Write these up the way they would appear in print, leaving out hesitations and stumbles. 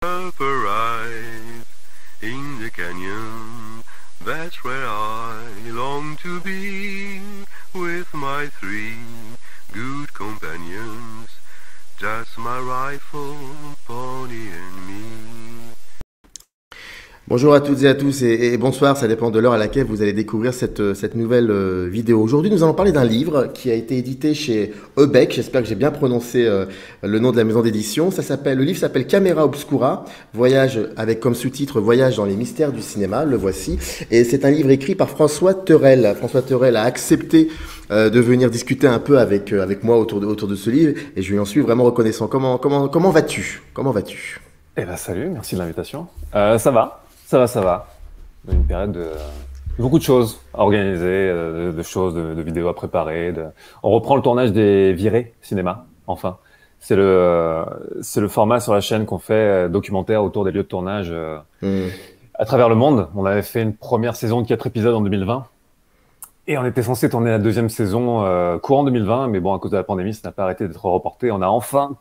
Upper eyes in the canyon, that's where I long to be, with my three good companions, just my rifle, pony and me. Bonjour à toutes et à tous et bonsoir, ça dépend de l'heure à laquelle vous allez découvrir cette nouvelle vidéo. Aujourd'hui, nous allons parler d'un livre qui a été édité chez Heubec, j'espère que j'ai bien prononcé le nom de la maison d'édition. Le livre s'appelle Camera Obscura, voyage avec comme sous-titre Voyage dans les mystères du cinéma, le voici. Et c'est un livre écrit par François Thorel. François Thorel a accepté de venir discuter un peu avec moi autour de ce livre et je lui en suis vraiment reconnaissant. Comment vas-tu? Comment vas-tu? Eh ben salut, merci de l'invitation. Ça va. Ça va. Une période de beaucoup de choses à organiser, de choses, de vidéos à préparer. On reprend le tournage des Virés cinéma, enfin. C'est le format sur la chaîne qu'on fait documentaire autour des lieux de tournage à travers le monde. On avait fait une première saison de 4 épisodes en 2020. Et on était censé tourner la deuxième saison courant 2020, mais bon, à cause de la pandémie, ça n'a pas arrêté d'être reporté. On a enfin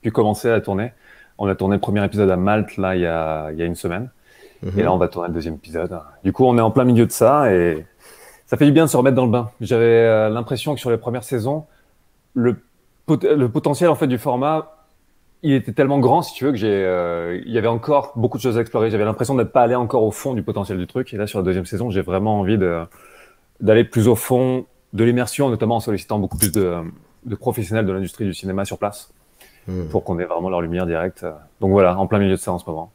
pu commencer à tourner. On a tourné le premier épisode à Malte, là, il y a une semaine. Et là, on va tourner le deuxième épisode. Du coup, on est en plein milieu de ça et ça fait du bien de se remettre dans le bain. J'avais l'impression que sur les premières saisons, le potentiel en fait du format, il était tellement grand, si tu veux, que il y avait encore beaucoup de choses à explorer. J'avais l'impression d'être pas allé encore au fond du potentiel du truc. Et là, sur la deuxième saison, j'ai vraiment envie d'aller plus au fond de l'immersion, notamment en sollicitant beaucoup plus de professionnels de l'industrie du cinéma sur place pour qu'on ait vraiment leur lumière directe. Donc voilà, en plein milieu de ça en ce moment.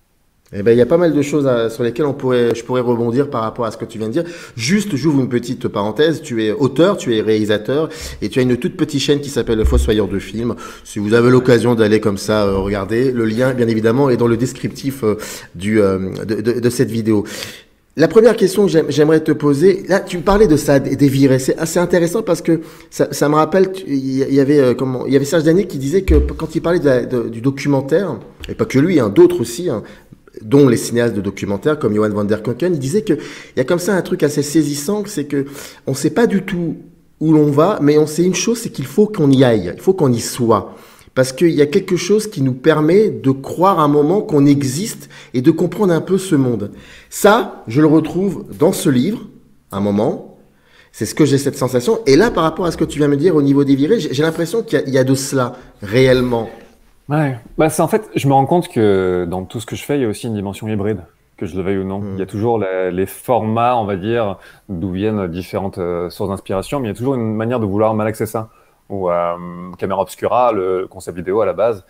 Eh ben, il y a pas mal de choses sur lesquelles je pourrais rebondir par rapport à ce que tu viens de dire. Juste, j'ouvre une petite parenthèse. Tu es auteur, tu es réalisateur et tu as une toute petite chaîne qui s'appelle Le Fossoyeur de films. Si vous avez l'occasion d'aller comme ça regarder, le lien, bien évidemment, est dans le descriptif de cette vidéo. La première question que j'aimerais te poser, là, tu me parlais de ça, des virées. C'est assez intéressant parce que ça me rappelle, il y avait Serge Daniel qui disait que quand il parlait du documentaire, et pas que lui, d'autres aussi, dont les cinéastes de documentaires comme Johan van der Keuken, il disait qu'il y a comme ça un truc assez saisissant, c'est que on sait pas du tout où l'on va, mais on sait une chose, c'est qu'il faut qu'on y aille, il faut qu'on y soit. Parce qu'il y a quelque chose qui nous permet de croire un moment qu'on existe et de comprendre un peu ce monde. Ça, je le retrouve dans ce livre, un moment. C'est ce que j'ai cette sensation. Et là, par rapport à ce que tu viens me dire au niveau des virées, j'ai l'impression qu'il y a de cela, réellement. Ouais, bah c'est en fait, je me rends compte que dans tout ce que je fais, il y a aussi une dimension hybride, que je le veuille ou non. Il y a toujours les formats, on va dire, d'où viennent différentes sources d'inspiration, mais il y a toujours une manière de vouloir malaxer ça. Ou Camera Obscura, le concept vidéo à la base,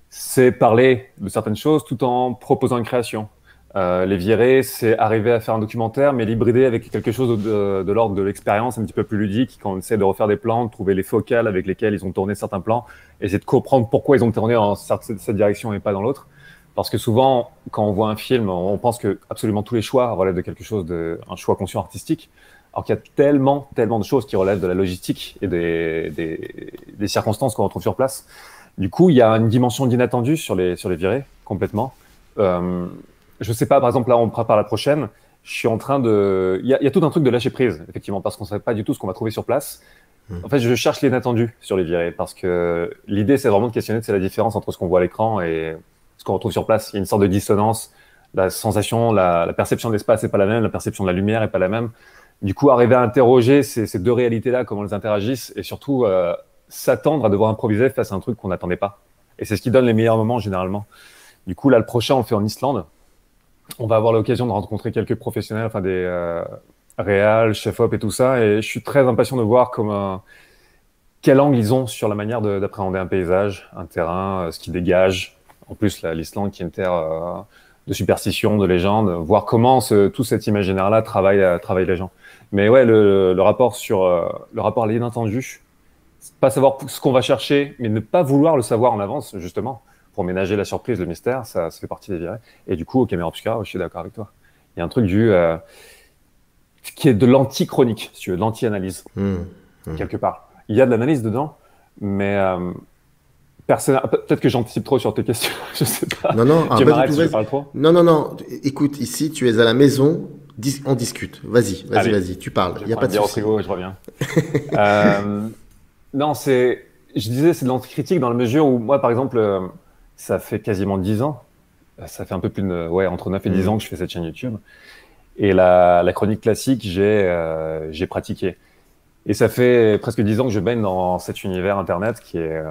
c'est parler de certaines choses tout en proposant une création. Les virées, c'est arriver à faire un documentaire, mais l'hybrider avec quelque chose de l'ordre de l'expérience, un petit peu plus ludique, quand on essaie de refaire des plans, de trouver les focales avec lesquelles ils ont tourné certains plans, essayer de comprendre pourquoi ils ont tourné dans cette direction et pas dans l'autre. Parce que souvent, quand on voit un film, on pense que absolument tous les choix relèvent de quelque chose, un choix conscient artistique, alors qu'il y a tellement de choses qui relèvent de la logistique et des circonstances qu'on retrouve sur place. Du coup, il y a une dimension d'inattendu sur les virées, complètement. Je sais pas, par exemple, là, on prépare la prochaine. Je suis en train il y a tout un truc de lâcher prise, effectivement, parce qu'on ne sait pas du tout ce qu'on va trouver sur place. En fait, je cherche l'inattendu sur les virées, parce que l'idée, c'est vraiment de questionner la différence entre ce qu'on voit à l'écran et ce qu'on retrouve sur place. Il y a une sorte de dissonance. La sensation, la perception de l'espace n'est pas la même, la perception de la lumière n'est pas la même. Du coup, arriver à interroger ces deux réalités-là, comment elles interagissent, et surtout s'attendre à devoir improviser face à un truc qu'on n'attendait pas. Et c'est ce qui donne les meilleurs moments, généralement. Du coup, là, le prochain, on le fait en Islande. On va avoir l'occasion de rencontrer quelques professionnels, enfin des réals, chefs-op et tout ça. Et je suis très impatient de voir quel angle ils ont sur la manière d'appréhender un paysage, un terrain, ce qui dégage. En plus, l'Islande qui est une terre de superstition, de légende. Voir comment tout cet imaginaire-là travaille les gens. Mais ouais, le rapport le rapport à l'inattendu, pas savoir ce qu'on va chercher, mais ne pas vouloir le savoir en avance, justement. Pour ménager la surprise, le mystère, ça fait partie des virées. Et du coup, au Camera Obscura, je suis d'accord avec toi. Il y a un truc qui est de l'anti-chronique, si tu veux, de l'anti-analyse, quelque part. Il y a de l'analyse dedans, mais peut-être que j'anticipe trop sur tes questions, je sais pas. Non, tu m'arrêtes si je parle trop. Non. Écoute, ici, tu es à la maison, on discute. Vas-y, tu parles. Il n'y a pas de souci. Frigo, je reviens. Non, je disais, c'est de l'anticritique dans la mesure où moi, par exemple, ça fait quasiment 10 ans Ça fait un peu plus de, ouais, entre 9 et 10 ans que je fais cette chaîne YouTube. Et la chronique classique, j'ai pratiqué. Et ça fait presque 10 ans que je baigne dans cet univers Internet qui est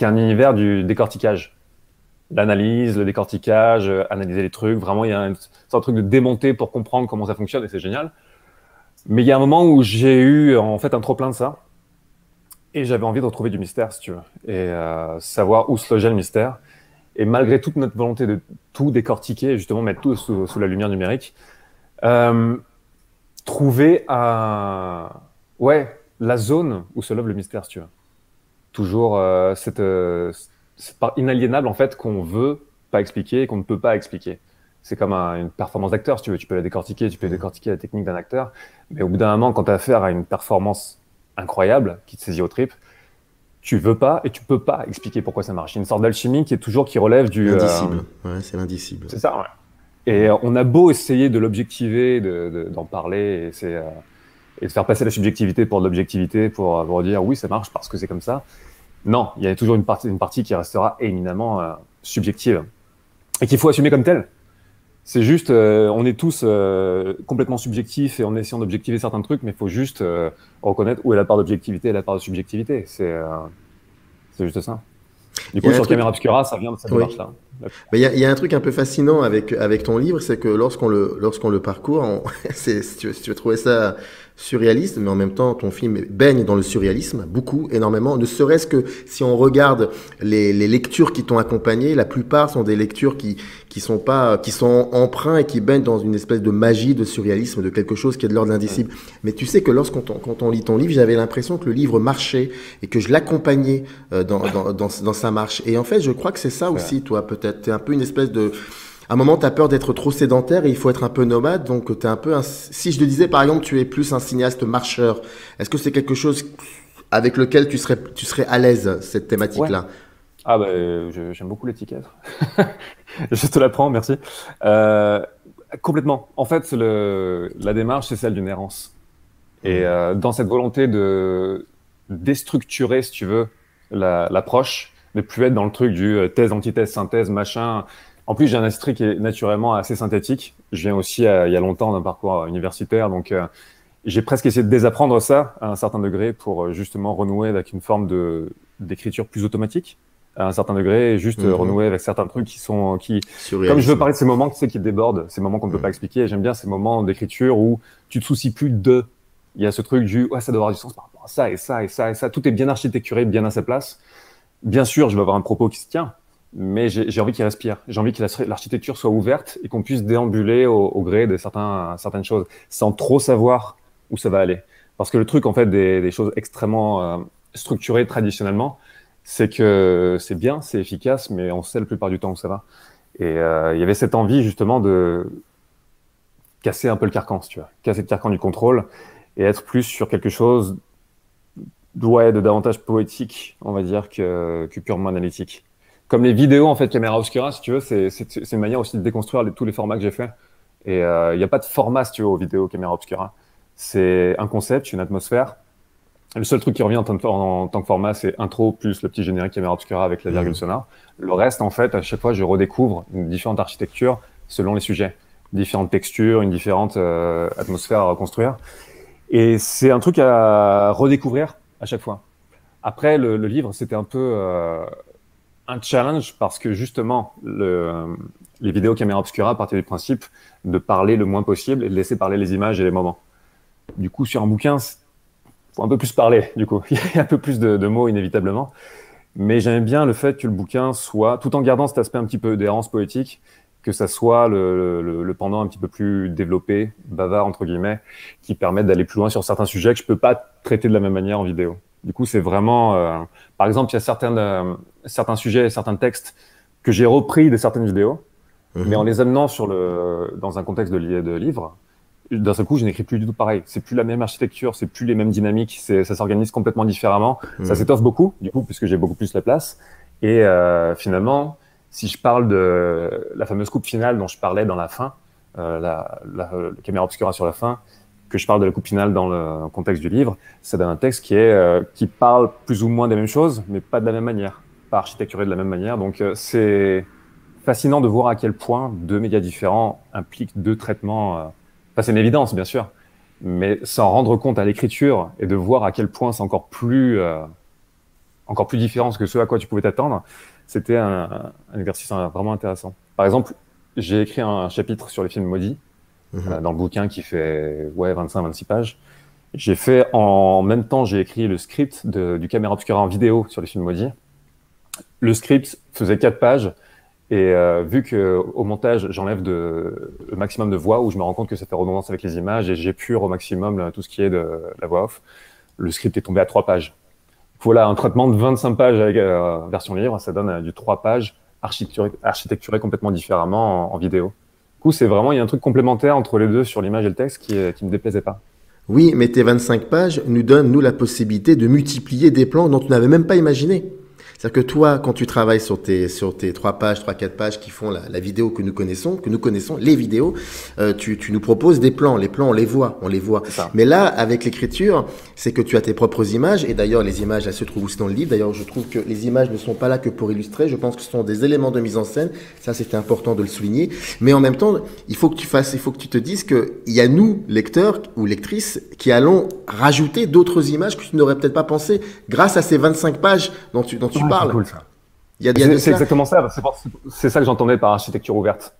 un univers du décortiquage. L'analyse, le décortiquage, analyser les trucs. Vraiment, c'est un truc de démonter pour comprendre comment ça fonctionne et c'est génial. Mais il y a un moment où j'ai eu en fait un trop-plein de ça. Et j'avais envie de retrouver du mystère, si tu veux. Et savoir où se logeait le mystère. Et malgré toute notre volonté de tout décortiquer, et justement mettre tout sous la lumière numérique, trouver la zone où se lève le mystère, si tu veux. Toujours cette part inaliénable, en fait, qu'on veut pas expliquer et qu'on ne peut pas expliquer. C'est comme une performance d'acteur, si tu veux. Tu peux la décortiquer, tu peux décortiquer la technique d'un acteur. Mais au bout d'un moment, quand tu as affaire à une performance incroyable qui te saisit aux tripes, tu veux pas et tu peux pas expliquer pourquoi ça marche. Il y a une sorte d'alchimie qui relève du... L'indicible, ouais, c'est l'indicible. C'est ça, ouais. Et on a beau essayer de l'objectiver, d'en parler, et de faire passer la subjectivité pour de l'objectivité, pour dire oui, ça marche parce que c'est comme ça. Non, il y a toujours une partie qui restera éminemment subjective et qu'il faut assumer comme telle. C'est juste, on est tous complètement subjectifs et en essayant d'objectiver certains trucs, mais il faut juste reconnaître où est la part d'objectivité et la part de subjectivité. C'est juste ça. Du coup, sur Caméra Obscura, ça vient de cette démarche-là. Il y a un truc un peu fascinant avec ton livre, c'est que lorsqu'on le parcourt, si tu veux trouver ça surréaliste, mais en même temps, ton film baigne dans le surréalisme, beaucoup, énormément. Ne serait-ce que si on regarde les lectures qui t'ont accompagné, la plupart sont des lectures qui sont empreints et qui baignent dans une espèce de magie, de surréalisme, de quelque chose qui est de l'ordre de l'indicible. Mais tu sais que quand on lit ton livre, j'avais l'impression que le livre marchait et que je l'accompagnais dans sa marche. Et en fait, je crois que c'est ça aussi, toi, peut-être. T'es un peu une espèce de... À un moment, tu as peur d'être trop sédentaire et il faut être un peu nomade. Donc, t'es un peu si je te disais, par exemple, tu es plus un cinéaste marcheur, est-ce que c'est quelque chose avec lequel tu serais à l'aise, cette thématique-là? Ouais. Ah j'aime beaucoup l'étiquette. Je te la prends, merci. Complètement. En fait, la démarche, c'est celle d'une errance. Et dans cette volonté de déstructurer, si tu veux, l'approche, ne plus être dans le truc du thèse, antithèse, synthèse, machin. En plus, j'ai un esprit qui est naturellement assez synthétique. Je viens aussi, il y a longtemps, d'un parcours universitaire. Donc, j'ai presque essayé de désapprendre ça à un certain degré pour justement renouer avec une forme d'écriture plus automatique à un certain degré et juste renouer avec certains trucs comme je veux parler de ces moments qui débordent, ces moments qu'on ne peut pas expliquer. Et j'aime bien ces moments d'écriture où tu te soucies plus il y a ce truc ça doit avoir du sens par rapport à ça et ça et ça et ça. Tout est bien architecturé, bien à sa place. Bien sûr, je vais avoir un propos qui se tient, mais j'ai envie qu'il respire. J'ai envie que l'architecture soit ouverte et qu'on puisse déambuler au gré de certaines choses, sans trop savoir où ça va aller. Parce que le truc, en fait, des choses extrêmement structurées traditionnellement, c'est que c'est bien, c'est efficace, mais on sait la plupart du temps où ça va. Et il y avait cette envie, justement, de casser un peu le carcan, si tu veux. Casser le carcan du contrôle et être plus sur quelque chose de davantage poétique, on va dire, que purement analytique. Comme les vidéos, en fait, Caméra Obscura, si tu veux, c'est une manière aussi de déconstruire tous les formats que j'ai fait. Et il n'y a pas de format, si tu veux, aux vidéos Caméra Obscura. C'est un concept, une atmosphère. Le seul truc qui revient en tant que format, c'est intro plus le petit générique Caméra Obscura avec la virgule sonore. Le reste, en fait, à chaque fois, je redécouvre une différente architecture selon les sujets. Différentes textures, une différente atmosphère à reconstruire. Et c'est un truc à redécouvrir à chaque fois. Après, le livre, c'était un peu un challenge parce que justement, les vidéos Caméra Obscura partaient du principe de parler le moins possible et de laisser parler les images et les moments. Du coup, sur un bouquin, faut un peu plus parler, du coup. Il y a un peu plus de mots, inévitablement. Mais j'aime bien le fait que le bouquin soit, tout en gardant cet aspect un petit peu d'errance poétique, que ça soit le pendant un petit peu plus développé, bavard, entre guillemets, qui permette d'aller plus loin sur certains sujets que je peux pas traiter de la même manière en vidéo. Du coup, c'est vraiment... par exemple, il y a certains sujets, certains textes que j'ai repris de certaines vidéos, mais en les amenant dans un contexte de livre, d'un seul coup, je n'écris plus du tout pareil. C'est plus la même architecture, c'est plus les mêmes dynamiques, ça s'organise complètement différemment. Ça s'étoffe beaucoup, du coup, puisque j'ai beaucoup plus la place. Et finalement, si je parle de la fameuse coupe finale dont je parlais dans la fin, la Caméra Obscura sur la fin, que je parle de la coupe finale dans le contexte du livre, ça donne un texte qui parle plus ou moins des mêmes choses, mais pas de la même manière, pas architecturé de la même manière. Donc, c'est fascinant de voir à quel point deux médias différents impliquent deux traitements. Enfin, c'est une évidence, bien sûr, mais s'en rendre compte à l'écriture et de voir à quel point c'est encore plus différent que ce à quoi tu pouvais t'attendre, c'était un exercice vraiment intéressant. Par exemple, j'ai écrit un chapitre sur les films maudits dans le bouquin qui fait 25-26 pages. J'ai fait en même temps, j'ai écrit le script du Caméra Obscura en vidéo sur les films maudits. Le script faisait 4 pages et vu qu'au montage, j'enlève le maximum de voix où je me rends compte que ça fait redondance avec les images et j'épure au maximum tout ce qui est de la voix off, le script est tombé à 3 pages. Voilà, un traitement de 25 pages avec version livre, ça donne du 3 pages architecturé complètement différemment en vidéo. Du coup, c'est vraiment, il y a un truc complémentaire entre les deux sur l'image et le texte qui me déplaisait pas. Oui, mais tes 25 pages nous donnent, nous, la possibilité de multiplier des plans dont tu n'avais même pas imaginé. C'est-à-dire que toi, quand tu travailles sur tes 3 pages, 3-4 pages qui font la vidéo que nous connaissons, les vidéos, tu nous proposes des plans. Les plans, on les voit. Mais là, avec l'écriture, c'est que tu as tes propres images. Et d'ailleurs, les images, elles se trouvent aussi dans le livre. D'ailleurs, je trouve que les images ne sont pas là que pour illustrer. Je pense que ce sont des éléments de mise en scène. Ça, c'était important de le souligner. Mais en même temps, il faut que tu te dises qu'il y a nous, lecteurs ou lectrices, qui allons rajouter d'autres images que tu n'aurais peut-être pas pensé grâce à ces 25 pages dont tu parles. C'est cool, ça. C'est exactement ça. C'est ça que j'entendais par architecture ouverte.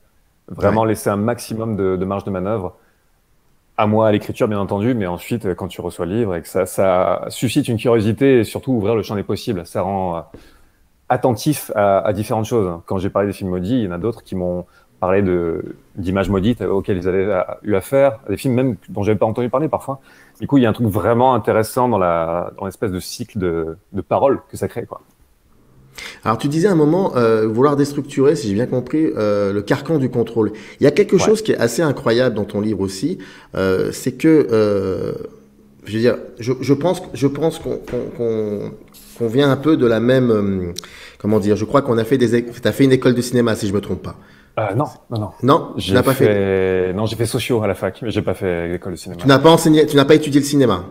Vraiment laisser un maximum de marge de manœuvre. À moi, à l'écriture, bien entendu, mais ensuite, quand tu reçois le livre et que ça suscite une curiosité et surtout ouvrir le champ des possibles. Ça rend attentif à différentes choses. Quand j'ai parlé des films maudits, il y en a d'autres qui m'ont parlé d'images maudites auxquelles ils avaient eu affaire, des films même dont j'avais pas entendu parler parfois. Du coup, il y a un truc vraiment intéressant dans l'espèce de cycle de paroles que ça crée, quoi. Alors tu disais à un moment vouloir déstructurer, si j'ai bien compris, le carcan du contrôle. Il y a quelque chose qui est assez incroyable dans ton livre aussi, c'est que, je veux dire, je pense qu'on vient un peu de la même, comment dire, je crois qu'on a fait t'as fait une école de cinéma si je me trompe pas. Non. Non, tu n'as pas fait. Non, j'ai fait sociaux à la fac, mais j'ai pas fait l'école de cinéma. Tu n'as pas étudié le cinéma.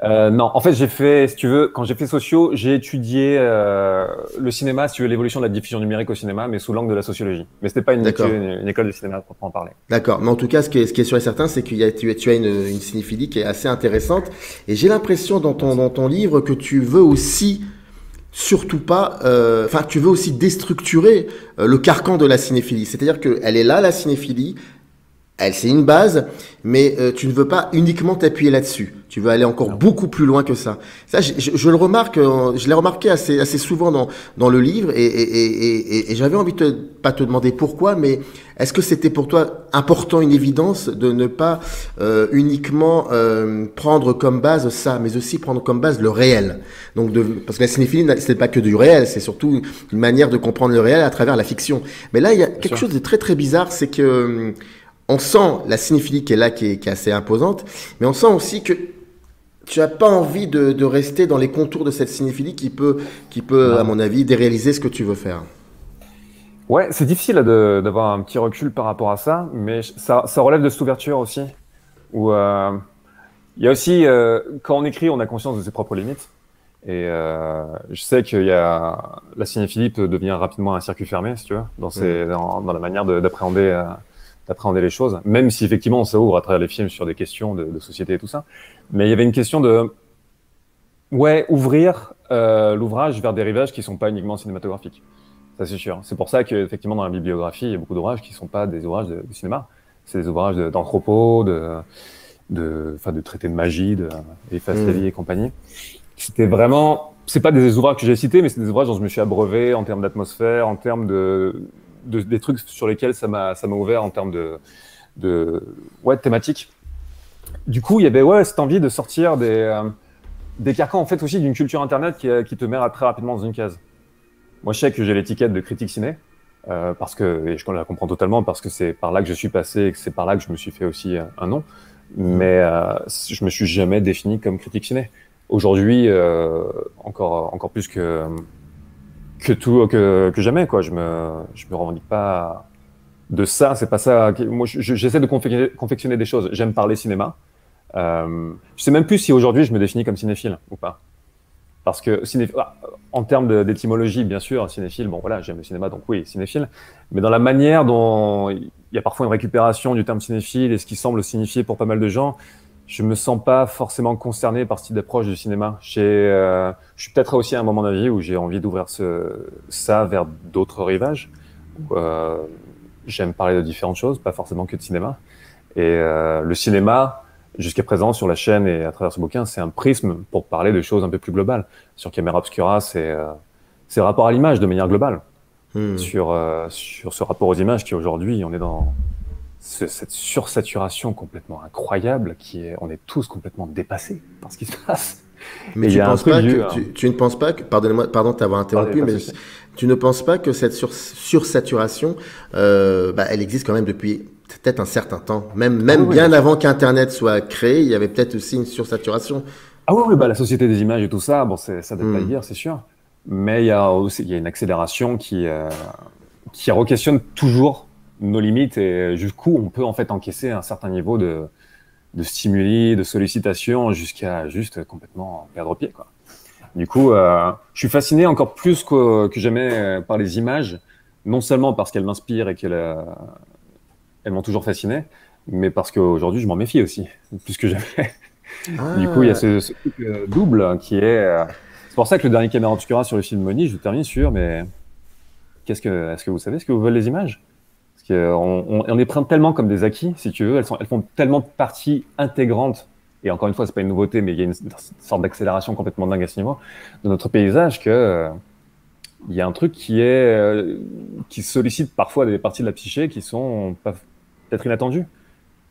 Non, en fait, j'ai fait, si tu veux, quand j'ai fait sociaux, j'ai étudié le cinéma, si tu veux, l'évolution de la diffusion numérique au cinéma, mais sous l'angle de la sociologie. Mais c'était pas une école de cinéma à proprement parler. D'accord. Mais en tout cas, ce qui est sûr et certain, c'est que tu as une cinéphilie qui est assez intéressante. Et j'ai l'impression dans ton livre que tu veux aussi, surtout pas, tu veux aussi déstructurer le carcan de la cinéphilie. C'est-à-dire qu'elle est là, la cinéphilie. C'est une base, mais tu ne veux pas uniquement t'appuyer là-dessus. Tu veux aller encore beaucoup plus loin que ça. Ça, je le remarque, je l'ai remarqué assez souvent dans le livre, et j'avais envie de pas te demander pourquoi, mais est-ce que c'était pour toi important, une évidence, de ne pas uniquement prendre comme base ça, mais aussi prendre comme base le réel. Donc parce que la cinéphilie, c'est pas que du réel, c'est surtout une manière de comprendre le réel à travers la fiction. Mais là, il y a quelque chose de très très bizarre, c'est que on sent la cinéphilie qui est là, qui est assez imposante, mais on sent aussi que tu n'as pas envie de rester dans les contours de cette cinéphilie qui peut, à mon avis, déréaliser ce que tu veux faire. Ouais, c'est difficile d'avoir un petit recul par rapport à ça, mais ça relève de cette ouverture aussi, où il y a aussi, quand on écrit, on a conscience de ses propres limites. Et je sais que la cinéphilie peut devenir rapidement un circuit fermé, si tu veux, dans la manière d'appréhender les choses, même si effectivement ça ouvre à travers les films sur des questions de société et tout ça. Mais il y avait une question ouvrir l'ouvrage vers des rivages qui sont pas uniquement cinématographiques. Ça, c'est sûr. C'est pour ça qu'effectivement, dans la bibliographie, il y a beaucoup d'ouvrages qui sont pas des ouvrages de cinéma. C'est des ouvrages d'anthropo, de traités de magie, et Fastelli et compagnie. C'était vraiment, c'est pas des ouvrages que j'ai cités, mais c'est des ouvrages dont je me suis abreuvé en termes d'atmosphère, en termes des trucs sur lesquels ça m'a ouvert en termes de thématiques. Du coup, il y avait cette envie de sortir des carcans, en fait, aussi d'une culture internet qui te met très rapidement dans une case. Moi, je sais que j'ai l'étiquette de critique ciné, parce que, et je la comprends totalement, parce que c'est par là que je suis passé et que c'est par là que je me suis fait aussi un nom. Mais je me suis jamais défini comme critique ciné. Aujourd'hui, encore plus que jamais, quoi. Je me revendique pas de ça. C'est pas ça. Moi, j'essaie de confectionner des choses. J'aime parler cinéma. Je sais même plus si aujourd'hui je me définis comme cinéphile ou pas. Parce que en termes d'étymologie, bien sûr, cinéphile, bon voilà, j'aime le cinéma, donc oui, cinéphile. Mais dans la manière dont il y a parfois une récupération du terme cinéphile et ce qui semble signifier pour pas mal de gens, je me sens pas forcément concerné par ce type d'approche du cinéma. Je suis peut-être aussi à un moment de ma vie où j'ai envie d'ouvrir ça vers d'autres rivages. J'aime parler de différentes choses, pas forcément que de cinéma. Et le cinéma, jusqu'à présent, sur la chaîne et à travers ce bouquin, c'est un prisme pour parler de choses un peu plus globales. Sur Camera Obscura, c'est le rapport à l'image de manière globale. Sur ce rapport aux images qui aujourd'hui, on est dans cette sursaturation complètement incroyable on est tous complètement dépassés par ce qui se passe. Mais tu ne penses pas que, pardonne-moi, pardon de t'avoir interrompu, mais tu ne penses pas que cette sursaturation, elle existe quand même depuis peut-être un certain temps, même bien avant qu'Internet soit créé, il y avait peut-être aussi une sursaturation. Ah oui, la société des images et tout ça, bon, ça ne veut pas le dire, c'est sûr. Mais il y a une accélération qui re-questionne toujours nos limites et jusqu'où on peut en fait encaisser un certain niveau de stimuli, de sollicitation, jusqu'à juste complètement perdre pied, quoi. Du coup, je suis fasciné encore plus que jamais par les images, non seulement parce qu'elles m'inspirent et elles m'ont toujours fasciné, mais parce qu'aujourd'hui, je m'en méfie aussi, plus que jamais. Du coup, il y a ce truc double qui est... c'est pour ça que le dernier Camera Obscura sur le film Moni, je termine sur, mais est-ce que vous savez ce que vous veulent les images? Parce qu'on les prend tellement comme des acquis, si tu veux, elles font tellement partie intégrante, et encore une fois, c'est pas une nouveauté, mais il y a une sorte d'accélération complètement dingue à ce niveau de notre paysage que il y a un truc qui sollicite parfois des parties de la psyché qui sont peut-être inattendues.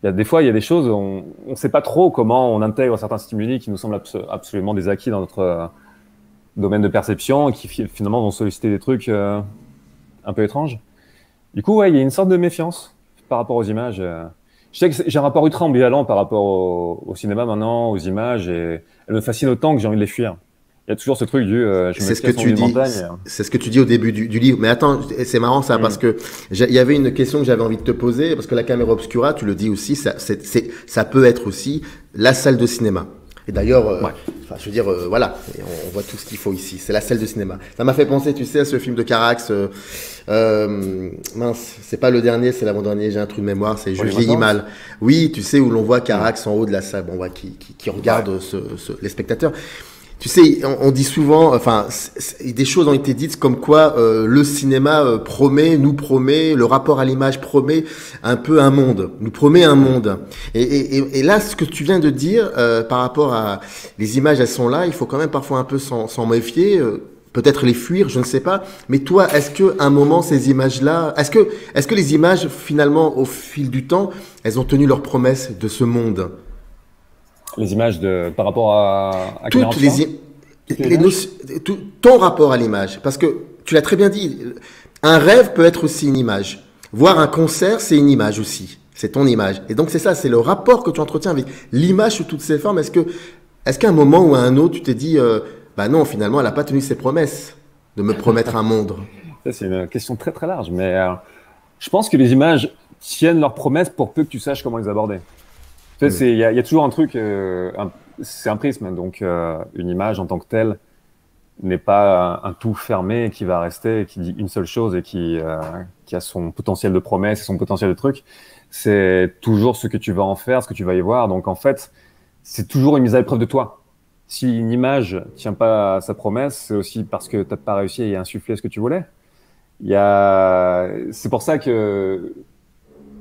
Des fois, il y a des choses, on ne sait pas trop comment on intègre certains stimuli qui nous semblent absolument des acquis dans notre domaine de perception et qui finalement vont solliciter des trucs un peu étranges. Du coup, il y a une sorte de méfiance par rapport aux images. Je sais que j'ai un rapport ultra ambivalent par rapport au cinéma maintenant, aux images, et elles me fascinent autant que j'ai envie de les fuir. Il y a toujours ce truc c'est ce que tu dis. C'est ce que tu dis au début du livre. Mais attends, c'est marrant ça, parce que il y avait une question que j'avais envie de te poser, parce que la Camera Obscura, tu le dis aussi, ça peut être aussi la salle de cinéma. Et d'ailleurs, je veux dire, voilà, on voit tout ce qu'il faut ici. C'est la salle de cinéma. Ça m'a fait penser, tu sais, à ce film de Carax. Mince, c'est pas le dernier, c'est l'avant-dernier. J'ai un trou de mémoire. C'est Je vieillis mal. Oui, tu sais, où l'on voit Carax en haut de la salle, qui regarde les spectateurs. Tu sais, on dit souvent, des choses ont été dites comme quoi le cinéma nous promet, le rapport à l'image promet un peu un monde, nous promet un monde. Et là, ce que tu viens de dire par rapport à les images, elles sont là, il faut quand même parfois un peu s'en méfier, peut-être les fuir, je ne sais pas. Mais toi, est-ce que à un moment ces images-là, est-ce que les images finalement au fil du temps, elles ont tenu leurs promesses de ce monde? Les images par rapport à ton rapport à l'image, parce que tu l'as très bien dit, un rêve peut être aussi une image. Voir un concert, c'est une image aussi. C'est ton image. Et donc c'est ça, c'est le rapport que tu entretiens avec l'image sous toutes ses formes. Est-ce qu'à un moment ou à un autre, tu t'es dit, non, finalement, elle n'a pas tenu ses promesses de me promettre un monde? Ça, c'est une question très très large, mais je pense que les images tiennent leurs promesses pour peu que tu saches comment les aborder. Tu sais, il y a toujours un truc, c'est un prisme, donc une image en tant que telle n'est pas un tout fermé qui va rester, qui dit une seule chose et qui a son potentiel de promesse et son potentiel de truc. C'est toujours ce que tu vas en faire, ce que tu vas y voir. Donc en fait, c'est toujours une mise à l'épreuve de toi. Si une image tient pas à sa promesse, c'est aussi parce que t'as pas réussi à y insuffler ce que tu voulais. C'est pour ça que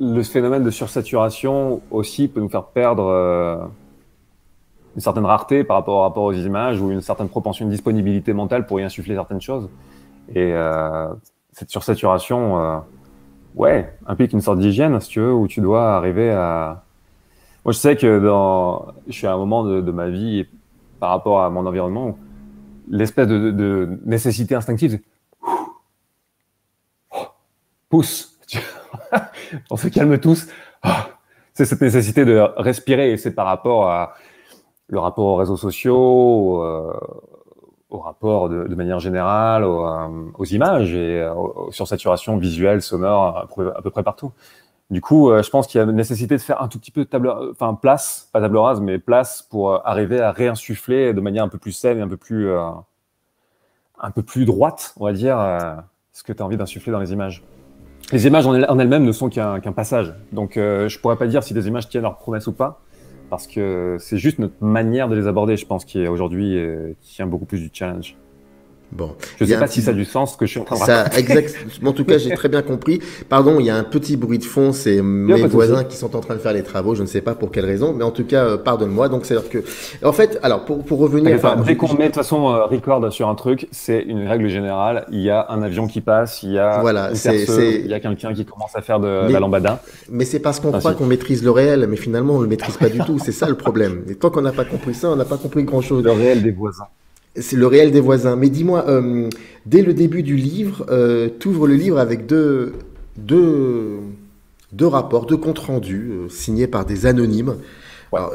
le phénomène de sursaturation aussi peut nous faire perdre une certaine rareté par rapport aux images ou une certaine propension, une disponibilité mentale pour y insuffler certaines choses. Et cette sursaturation, implique une sorte d'hygiène, si tu veux, où tu dois arriver à... Moi, je sais que je suis à un moment de ma vie par rapport à mon environnement où l'espèce de nécessité instinctive, pousse. On se calme tous. C'est cette nécessité de respirer, et c'est par rapport à le rapport aux réseaux sociaux, au rapport de manière générale, aux images et aux sursaturations visuelles, sonores, à peu près partout. Du coup, je pense qu'il y a nécessité de faire un tout petit peu de place, pas table rase, mais place pour arriver à réinsuffler de manière un peu plus saine et un peu plus droite, on va dire, ce que tu as envie d'insuffler dans les images. Les images en elles-mêmes ne sont qu'un passage. Donc, je pourrais pas dire si des images tiennent leurs promesses ou pas, parce que c'est juste notre manière de les aborder, je pense, qui est aujourd'hui tient beaucoup plus du challenge. Bon. Je sais pas si ça a du sens ce que je suis en train de raconter. En tout cas, j'ai très bien compris. Pardon, il y a un petit bruit de fond, c'est mes voisins qui sont en train de faire les travaux, je ne sais pas pour quelle raison, mais en tout cas, pardonne-moi. Donc, c'est-à-dire que, en fait, alors, pour revenir... Dès qu'on met de toute façon record sur un truc, c'est une règle générale, il y a un avion qui passe, il y a une perceuse, il y a quelqu'un qui commence à faire de la lambada. Mais c'est parce qu'on croit qu'on maîtrise le réel, mais finalement, on ne le maîtrise pas du tout. C'est ça le problème. Et tant qu'on n'a pas compris ça, on n'a pas compris grand-chose. Le réel des voisins. C'est le réel des voisins. Mais dis-moi, dès le début du livre, tu ouvres le livre avec deux rapports, deux comptes rendus signés par des anonymes. Ouais. Alors,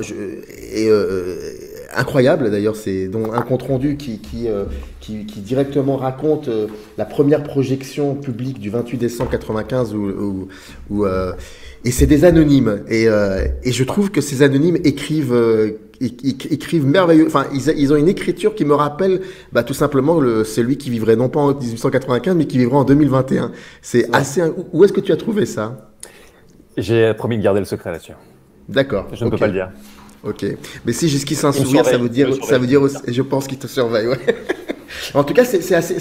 incroyable d'ailleurs, c'est donc un compte rendu qui directement raconte la première projection publique du 28 décembre 95 et c'est des anonymes et je trouve que ces anonymes écrivent merveilleux. Enfin, ils ont une écriture qui me rappelle tout simplement celui qui vivrait non pas en 1895 mais qui vivrait en 2021. C'est assez. Où est-ce que tu as trouvé ça? J'ai promis de garder le secret là-dessus. D'accord. Je ne peux pas le dire. Ok. Mais si j'esquisse un sourire, ça veut dire aussi, je pense qu'il te surveille. Ouais. En tout cas,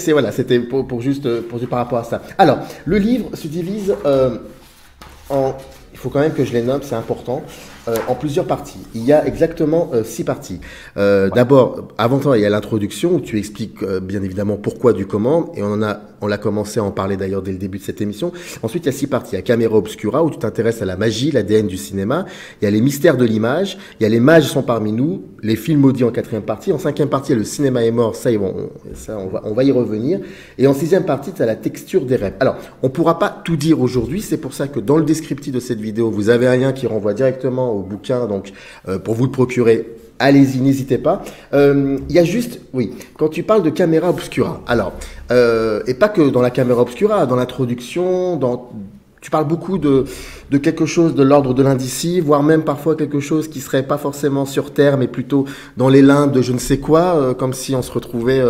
voilà, c'était pour juste par rapport à ça. Alors, le livre se divise il faut quand même que je les nomme, c'est important, en plusieurs parties. Il y a exactement 6 parties. D'abord, avant tout, il y a l'introduction où tu expliques bien évidemment pourquoi du comment, et on l'a commencé à en parler d'ailleurs dès le début de cette émission. Ensuite, il y a 6 parties. Il y a Camera Obscura où tu t'intéresses à la magie, l'ADN du cinéma. Il y a les mystères de l'image. Il y a les mages sont parmi nous, les films maudits en 4e partie. En 5e partie, il y a le cinéma est mort. On va y revenir. Et en 6e partie, tu as la texture des rêves. Alors, on pourra pas tout dire aujourd'hui. C'est pour ça que dans le descriptif de cette vidéo, vous avez un lien qui renvoie directement au bouquin. Donc, pour vous le procurer, allez-y, n'hésitez pas. Il y a juste, oui, quand tu parles de Camera Obscura, alors, et pas que dans la Camera Obscura, dans l'introduction, tu parles beaucoup de quelque chose de l'ordre de l'indicible, voire même parfois quelque chose qui serait pas forcément sur Terre, mais plutôt dans les limbes de je ne sais quoi, comme si on se retrouvait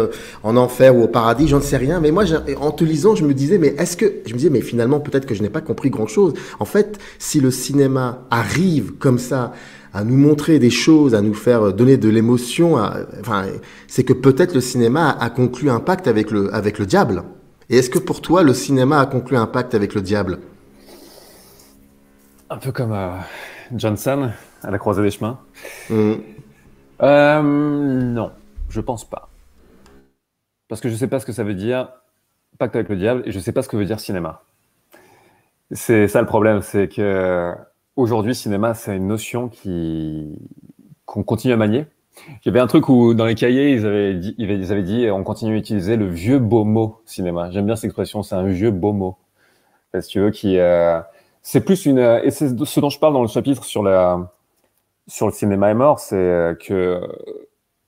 en enfer ou au paradis, j'en sais rien. Mais moi, en te lisant, je me disais, mais finalement, peut-être que je n'ai pas compris grand-chose. En fait, si le cinéma arrive comme ça à nous montrer des choses, à nous faire donner de l'émotion, c'est que peut-être le cinéma a conclu un pacte avec le diable. Et est-ce que pour toi, le cinéma a conclu un pacte avec le diable? Un peu comme Johnson à la croisée des chemins. Non, je pense pas. Parce que je sais pas ce que ça veut dire pacte avec le diable et je sais pas ce que veut dire cinéma. C'est ça le problème, c'est que aujourd'hui, cinéma, c'est une notion qu'on continue à manier. Il y avait un truc où, dans les cahiers, ils avaient dit on continue à utiliser le vieux beau mot cinéma. J'aime bien cette expression, c'est un vieux beau mot. Si tu veux, c'est plus et c'est ce dont je parle dans le chapitre sur le cinéma est mort, c'est que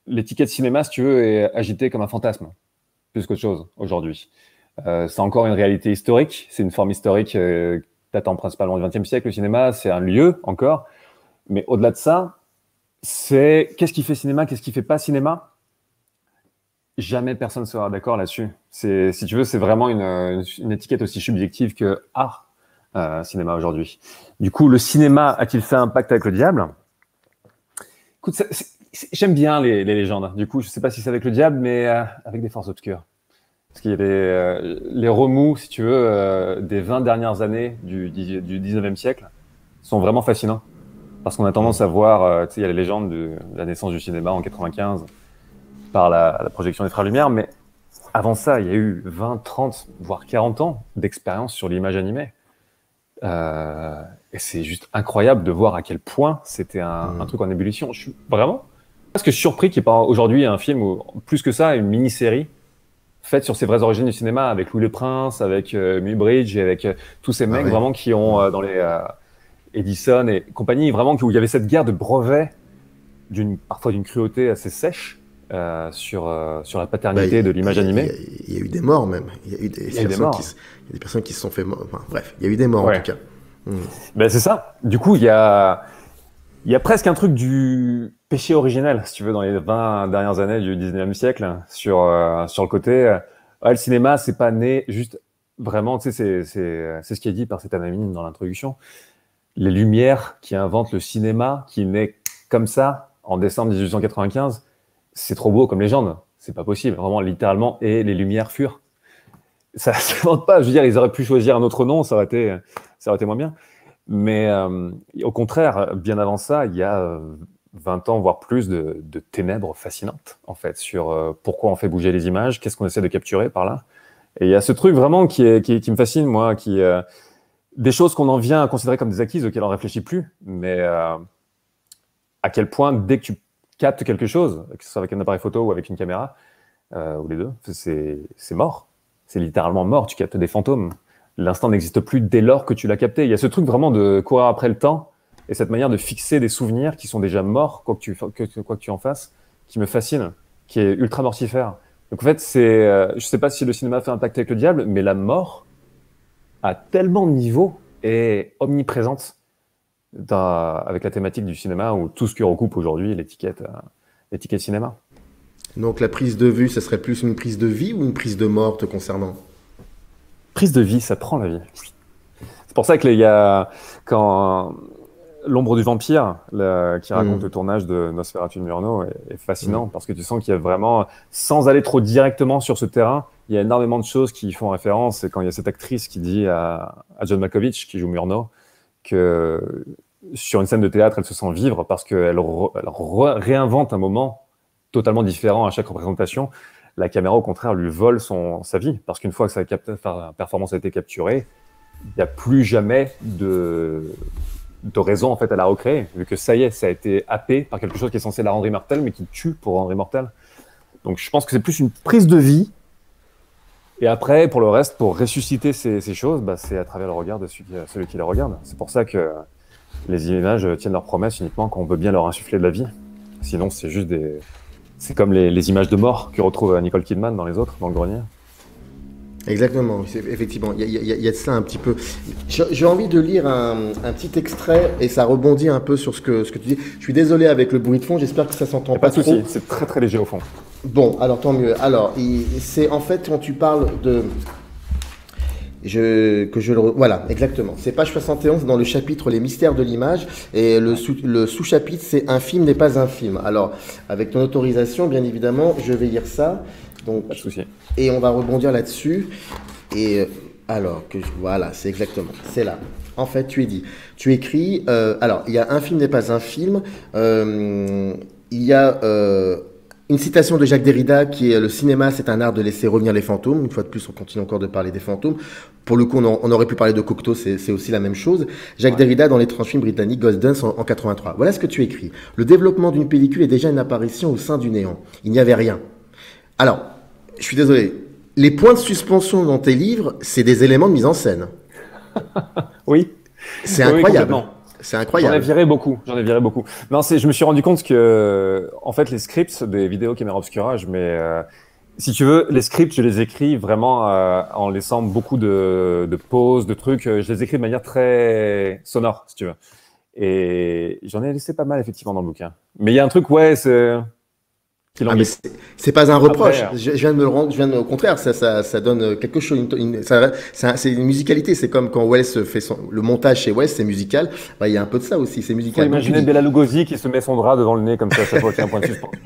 l'étiquette cinéma, si tu veux, est agitée comme un fantasme, plus qu'autre chose, aujourd'hui. C'est encore une réalité historique, c'est une forme historique datant principalement du XXe siècle, le cinéma, c'est un lieu encore, mais au-delà de ça, c'est qu'est-ce qui fait cinéma, qu'est-ce qui fait pas cinéma? Jamais personne ne sera d'accord là-dessus. Si tu veux, c'est vraiment une étiquette aussi subjective que art, cinéma aujourd'hui. Du coup, le cinéma a-t-il fait un pacte avec le diable? Écoute, j'aime bien les légendes. Du coup, je sais pas si c'est avec le diable, mais avec des forces obscures. Parce qu'il y a les remous, si tu veux, des 20 dernières années du 19e siècle sont vraiment fascinants. Parce qu'on a tendance à voir, il y a les légendes de la naissance du cinéma en 95 par la projection des Frères Lumière, mais avant ça, il y a eu 20, 30, voire 40 ans d'expérience sur l'image animée. Et c'est juste incroyable de voir à quel point c'était un truc en ébullition. Je suis vraiment presque surpris qu'il n'y ait pas aujourd'hui un film, ou plus que ça, une mini-série faite sur ses vraies origines du cinéma, avec Louis le Prince, avec Muybridge, et avec tous ces mecs vraiment qui ont dans les Edison et compagnie, vraiment où il y avait cette guerre de brevets, parfois d'une cruauté assez sèche sur la paternité de l'image animée. Il y a eu des morts même. Il y a eu des personnes qui se sont fait... Enfin, bref, il y a eu des morts en tout cas. Ben, c'est ça. Du coup, il y a presque un truc du péché originel, si tu veux, dans les 20 dernières années du 19e siècle, sur le côté. Le cinéma, c'est pas né juste vraiment, tu sais, c'est ce qui est dit par cet anonyme dans l'introduction. Les Lumières qui inventent le cinéma, qui naît comme ça, en décembre 1895, c'est trop beau comme légende. C'est pas possible, vraiment, littéralement, et les Lumières furent. Ça ne s'invente pas, je veux dire, ils auraient pu choisir un autre nom, ça aurait été moins bien. Mais au contraire, bien avant ça, il y a 20 ans, voire plus, de ténèbres fascinantes, en fait, sur pourquoi on fait bouger les images, qu'est-ce qu'on essaie de capturer par là. Et il y a ce truc vraiment qui me fascine, moi, des choses qu'on en vient à considérer comme des acquises, auxquelles on ne réfléchit plus, mais à quel point, dès que tu captes quelque chose, que ce soit avec un appareil photo ou avec une caméra, ou les deux, c'est mort. C'est littéralement mort, tu captes des fantômes. L'instant n'existe plus dès lors que tu l'as capté. Il y a ce truc vraiment de courir après le temps et cette manière de fixer des souvenirs qui sont déjà morts, quoi que tu en fasses, qui me fascine, qui est ultra mortifère. Donc en fait, je sais pas si le cinéma fait un pacte avec le diable, mais la mort, à tellement de niveaux, est omniprésente avec la thématique du cinéma ou tout ce qui recoupe aujourd'hui l'étiquette cinéma. Donc la prise de vue, ça serait plus une prise de vie ou une prise de mort te concernant? Prise de vie, ça prend la vie. C'est pour ça que quand L'ombre du vampire, qui raconte le tournage de Nosferatu de Murnau, est fascinant parce que tu sens qu'il y a vraiment, sans aller trop directement sur ce terrain, il y a énormément de choses qui y font référence. Et quand il y a cette actrice qui dit à John Malkovich, qui joue Murnau, que sur une scène de théâtre, elle se sent vivre parce qu'elle réinvente un moment totalement différent à chaque représentation. La caméra, au contraire, lui vole sa vie. Parce qu'une fois que sa performance a été capturée, il n'y a plus jamais de raison en fait, à la recréer. Vu que ça y est, ça a été happé par quelque chose qui est censé la rendre immortelle, mais qui tue pour rendre immortelle. Donc je pense que c'est plus une prise de vie. Et après, pour le reste, pour ressusciter ces choses, c'est à travers le regard de celui qui les regarde. C'est pour ça que les images tiennent leurs promesses uniquement quand on veut bien leur insuffler de la vie. Sinon, c'est juste c'est comme les images de mort que retrouve Nicole Kidman dans les autres, dans le grenier. Exactement, effectivement, il y a de ça un petit peu. J'ai envie de lire un petit extrait et ça rebondit un peu sur ce que tu dis. Je suis désolé avec le bruit de fond, j'espère que ça s'entend pas trop. Pas de souci, c'est très très léger au fond. Bon, alors tant mieux. Alors, c'est en fait quand tu parles de... Voilà, exactement. C'est page 71 dans le chapitre Les mystères de l'image et le sous-chapitre c'est Un film n'est pas un film. Alors, avec ton autorisation, bien évidemment, je vais lire ça. Donc, pas de souci. Et on va rebondir là-dessus. Et voilà, c'est exactement, c'est là. En fait, tu écris. Alors, il y a Un film n'est pas un film. Il y a une citation de Jacques Derrida qui est: le cinéma, c'est un art de laisser revenir les fantômes. Une fois de plus, on continue encore de parler des fantômes. Pour le coup, on aurait pu parler de Cocteau, c'est aussi la même chose. Jacques Derrida dans l'étrange film britannique Ghost Dance en 83. Voilà ce que tu écris. Le développement d'une pellicule est déjà une apparition au sein du néant. Il n'y avait rien. Alors, je suis désolé. Les points de suspension dans tes livres, c'est des éléments de mise en scène. Oui. C'est incroyable. Oui, c'est incroyable. J'en ai viré beaucoup. Non, je me suis rendu compte que, en fait, les scripts des vidéos caméra obscura, si tu veux, les scripts, je les écris vraiment en laissant beaucoup de pauses, de trucs. Je les écris de manière très sonore, si tu veux. Et j'en ai laissé pas mal, effectivement, dans le bouquin. Mais il y a un truc, mais c'est pas un reproche. Après, je viens de au contraire, ça donne quelque chose. C'est une musicalité. C'est comme quand Welles fait le montage chez Welles, c'est musical. Il y a un peu de ça aussi, c'est musical. Faut imaginer Bela Lugosi qui se met son drap devant le nez comme ça, chaque fois qu'il y a un point de suspension.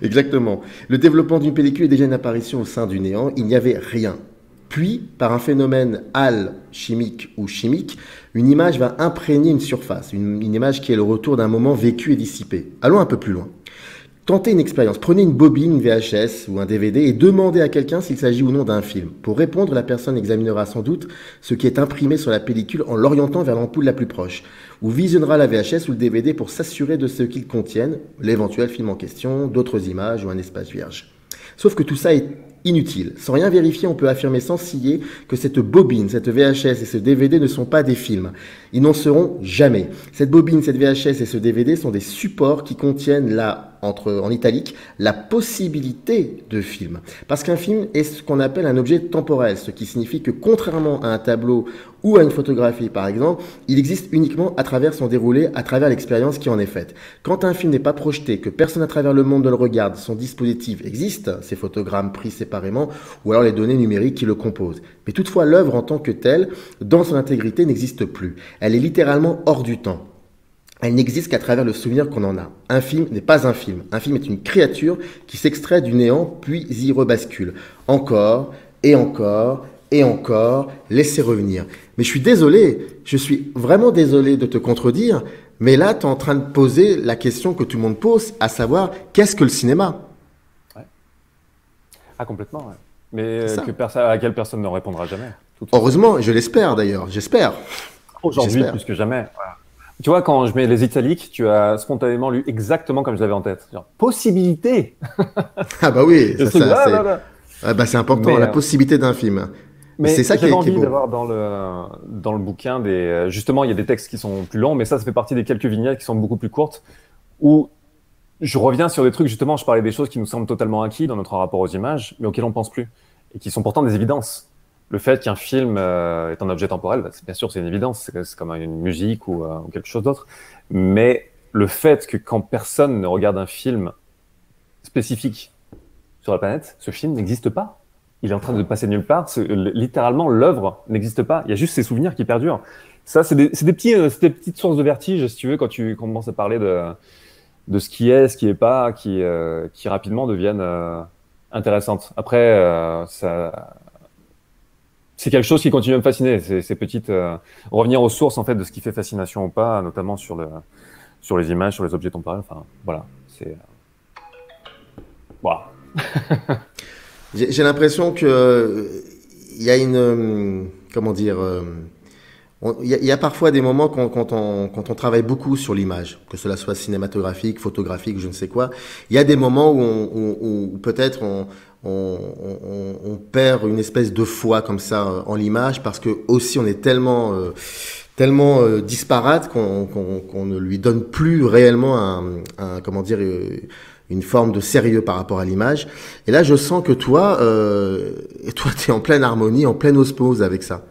Exactement. Le développement d'une pellicule est déjà une apparition au sein du néant. Il n'y avait rien. Puis, par un phénomène alchimique ou chimique, une image va imprégner une surface. Une image qui est le retour d'un moment vécu et dissipé. Allons un peu plus loin. Tentez une expérience. Prenez une bobine, une VHS ou un DVD et demandez à quelqu'un s'il s'agit ou non d'un film. Pour répondre, la personne examinera sans doute ce qui est imprimé sur la pellicule en l'orientant vers l'ampoule la plus proche, ou visionnera la VHS ou le DVD pour s'assurer de ce qu'ils contiennent, l'éventuel film en question, d'autres images ou un espace vierge. Sauf que tout ça est inutile. Sans rien vérifier, on peut affirmer sans ciller que cette bobine, cette VHS et ce DVD ne sont pas des films. Ils n'en seront jamais. Cette bobine, cette VHS et ce DVD sont des supports qui contiennent la en italique, la possibilité de film. Parce qu'un film est ce qu'on appelle un objet temporel, ce qui signifie que contrairement à un tableau ou à une photographie par exemple, il existe uniquement à travers son déroulé, à travers l'expérience qui en est faite. Quand un film n'est pas projeté, que personne à travers le monde ne le regarde, son dispositif existe, ses photogrammes pris séparément, ou alors les données numériques qui le composent. Mais toutefois, l'œuvre en tant que telle, dans son intégrité, n'existe plus. Elle est littéralement hors du temps. Elle n'existe qu'à travers le souvenir qu'on en a. Un film n'est pas un film. Un film est une créature qui s'extrait du néant puis y rebascule. Encore et encore et encore, laissez revenir. Mais je suis vraiment désolé de te contredire, mais là, tu es en train de poser la question que tout le monde pose, à savoir, qu'est-ce que le cinéma? Ouais. Ah, complètement, ouais. Mais C'est ça. à laquelle personne ne répondra jamais. Heureusement, je l'espère d'ailleurs, j'espère. Aujourd'hui, J'espère. plus que jamais. Voilà. Tu vois, quand je mets les italiques, tu as spontanément lu exactement comme je l'avais en tête. Genre, possibilité. Ah bah oui, Le ça, truc, ça, là, c'est là, là. c'est important, Mais, la possibilité d'un film. Et c'est ça qui j'avais qui est envie beau. d'avoir dans le bouquin justement, il y a des textes qui sont plus longs, mais ça fait partie des quelques vignettes qui sont beaucoup plus courtes, où je reviens sur des trucs, justement, je parlais des choses qui nous semblent totalement acquis dans notre rapport aux images, mais auxquelles on pense plus, et qui sont pourtant des évidences. Le fait qu'un film est un objet temporel, bah, bien sûr, c'est une évidence, c'est comme une musique ou quelque chose d'autre, mais le fait que quand personne ne regarde un film spécifique sur la planète, ce film n'existe pas. Il est en train de passer nulle part. Littéralement, l'œuvre n'existe pas. Il y a juste ses souvenirs qui perdurent. Ça, c'est c'est des petites sources de vertige, si tu veux, quand tu commences à parler de ce qui est pas, qui rapidement deviennent intéressantes. Après, c'est quelque chose qui continue à me fasciner. Ces petites revenir aux sources en fait de ce qui fait fascination ou pas, notamment sur les images, sur les objets temporels. Enfin, voilà. C'est voilà. J'ai l'impression que il y a une comment dire il y a parfois des moments quand on travaille beaucoup sur l'image, que cela soit cinématographique, photographique, je ne sais quoi, il y a des moments où peut-être on perd une espèce de foi comme ça en l'image parce que aussi on est tellement disparate qu'on ne lui donne plus réellement comment dire une forme de sérieux par rapport à l'image. Et là, je sens que toi, t'es en pleine harmonie, en pleine osmose avec ça.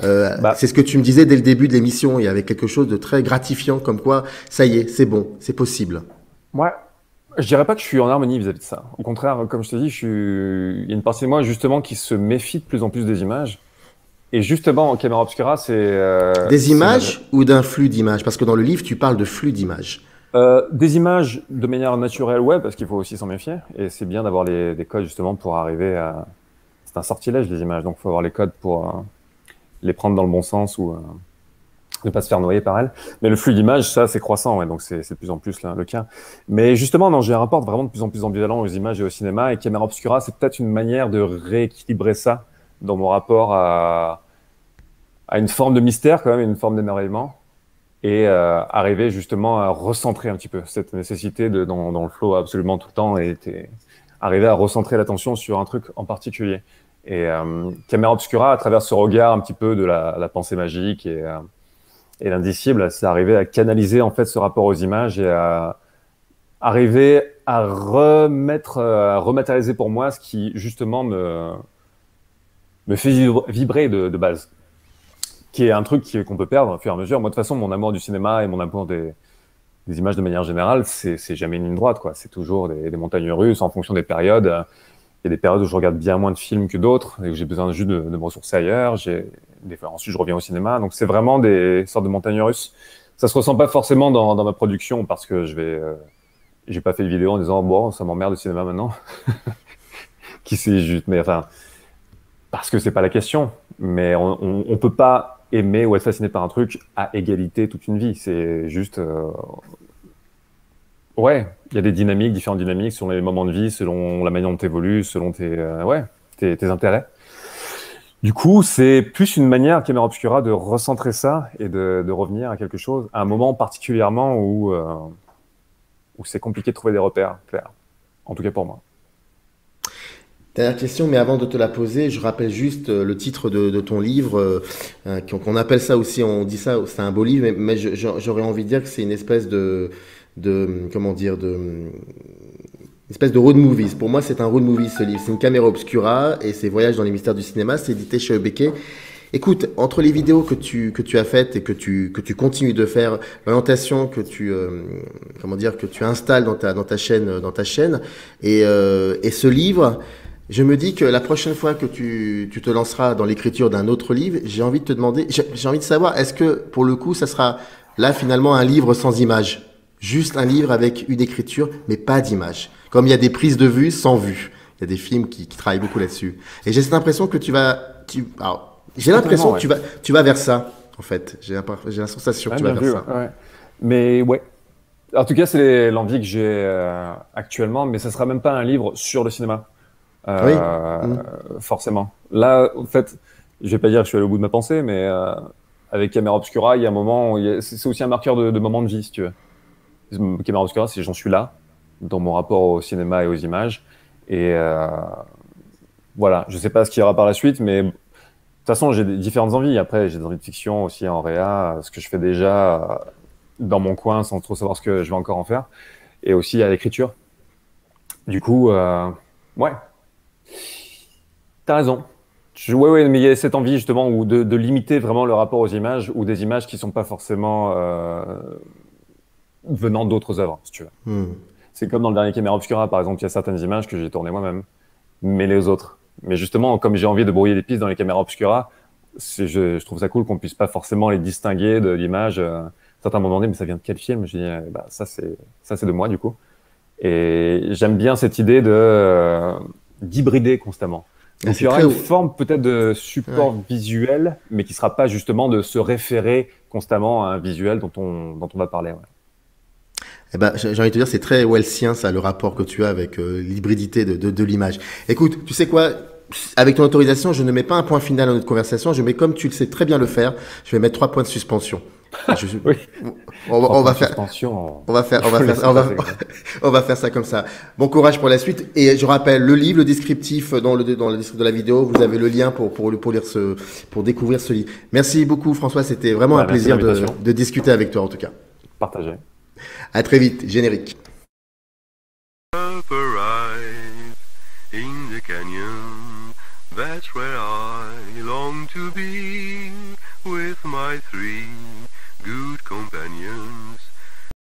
Bah, C'est ce que tu me disais dès le début de l'émission. Il y avait quelque chose de très gratifiant, comme quoi, ça y est, c'est bon, c'est possible. moi, je dirais pas que je suis en harmonie vis-à-vis de ça. Au contraire, comme je te dis, il y a une partie de moi justement qui se méfie de plus en plus des images. Et justement, en Camera Obscura, Des images ou d'un flux d'images? Parce que dans le livre, tu parles de flux d'images. des images de manière naturelle, ouais, parce qu'il faut aussi s'en méfier. Et c'est bien d'avoir des codes justement pour arriver à. C'est un sortilège les images, donc il faut avoir les codes pour les prendre dans le bon sens ou ne pas se faire noyer par elles. Mais le flux d'images, ça, c'est croissant, ouais, donc c'est de plus en plus là, le cas. Mais justement, non, j'ai un rapport vraiment de plus en plus ambivalent aux images et au cinéma. Et Camera Obscura, c'est peut-être une manière de rééquilibrer ça dans mon rapport à une forme de mystère, quand même, une forme d'émerveillement. Et arriver justement à recentrer un petit peu cette nécessité dans le flow absolument tout le temps et arriver à recentrer l'attention sur un truc en particulier. Et Camera Obscura, à travers ce regard un petit peu de la pensée magique et l'indicible, c'est arriver à canaliser en fait ce rapport aux images et à arriver à rematérialiser pour moi ce qui justement me fait vibrer de base, qui est un truc qu'on peut perdre au fur et à mesure. Moi, de toute façon, mon amour du cinéma et mon amour des images de manière générale, c'est jamais une ligne droite, quoi. C'est toujours des montagnes russes en fonction des périodes. Il y a des périodes où je regarde bien moins de films que d'autres et où j'ai besoin juste de me ressourcer ailleurs. Ensuite, je reviens au cinéma. Donc, c'est vraiment des sortes de montagnes russes. Ça se ressent pas forcément dans ma production parce que j'ai pas fait de vidéo en disant bon, ça m'emmerde le cinéma maintenant. Qui sait juste, mais enfin, parce que c'est pas la question. Mais on peut pas aimer ou être fasciné par un truc à égalité toute une vie. C'est juste, ouais, il y a des dynamiques, différentes dynamiques selon les moments de vie, selon la manière dont tu évolues, selon tes intérêts. Du coup, c'est plus une manière, Camera Obscura, de recentrer ça et de revenir à quelque chose, à un moment particulièrement où c'est compliqué de trouver des repères clairs. En tout cas pour moi. Dernière question, mais avant de te la poser, je rappelle juste le titre de ton livre, qu'on appelle ça aussi, on dit ça, c'est un beau livre, mais j'aurais envie de dire que c'est une espèce comment dire, une espèce de road movies. Pour moi, c'est un road movie, ce livre. C'est une caméra obscura et c'est Voyage dans les mystères du cinéma. C'est édité chez Beckett. Écoute, entre les vidéos que tu as faites et que tu continues de faire, l'orientation que que tu installes dans ta chaîne et ce livre, je me dis que la prochaine fois que tu te lanceras dans l'écriture d'un autre livre, j'ai envie de te demander, j'ai envie de savoir, est-ce que pour le coup, ça sera là finalement un livre sans image, juste un livre avec une écriture, mais pas d'image, comme il y a des prises de vue sans vue. Il y a des films qui travaillent beaucoup là-dessus. Et j'ai cette impression que j'ai l'impression que tu vas vers ça, en fait. J'ai la sensation que tu vas vers ça. Ouais. Mais ouais. En tout cas, c'est l'envie que j'ai actuellement, mais ça sera même pas un livre sur le cinéma. Oui. Forcément. Là, en fait, je vais pas dire que je suis allé au bout de ma pensée, mais avec Caméra Obscura, il y a un moment, c'est aussi un marqueur de moment de vie, si tu veux. Caméra Obscura, c'est j'en suis là, dans mon rapport au cinéma et aux images. Et voilà, je sais pas ce qu'il y aura par la suite, mais de toute façon, j'ai différentes envies. Après, j'ai des envies de fiction aussi en réa, ce que je fais déjà dans mon coin sans trop savoir ce que je vais encore en faire. Et aussi à l'écriture. Du coup, ouais. T'as raison. Ouais, mais il y a cette envie justement de limiter vraiment le rapport aux images ou des images qui sont pas forcément venant d'autres œuvres, si tu veux. C'est comme dans le dernier Caméra Obscura, par exemple, il y a certaines images que j'ai tournées moi-même, mais les autres. Mais justement, comme j'ai envie de brouiller les pistes dans les Caméras Obscura, je trouve ça cool qu'on puisse pas forcément les distinguer de l'image. Certains m'ont demandé, mais ça vient de quel film? Je dis, ça c'est de moi du coup. Et j'aime bien cette idée d'hybrider constamment. Donc il y aura une forme peut-être de support visuel, mais qui sera pas justement de se référer constamment à un visuel dont on va parler. Ouais. Eh ben, j'ai envie de te dire, c'est très wellsien, ça, le rapport que tu as avec l'hybridité de l'image. Écoute, tu sais quoi? Avec ton autorisation, je ne mets pas un point final à notre conversation. Je mets, comme tu le sais très bien le faire, je vais mettre 3 points de suspension. Oui. On va faire ça comme ça. Bon courage pour la suite. Et je rappelle le livre, le descriptif dans le descriptif de la vidéo. Vous avez le lien pour lire pour découvrir ce livre. Merci beaucoup, François. C'était vraiment un plaisir de discuter avec toi, en tout cas. Partagez. À très vite. Générique. In the canyon, that's where I long to be with my 3 good companions.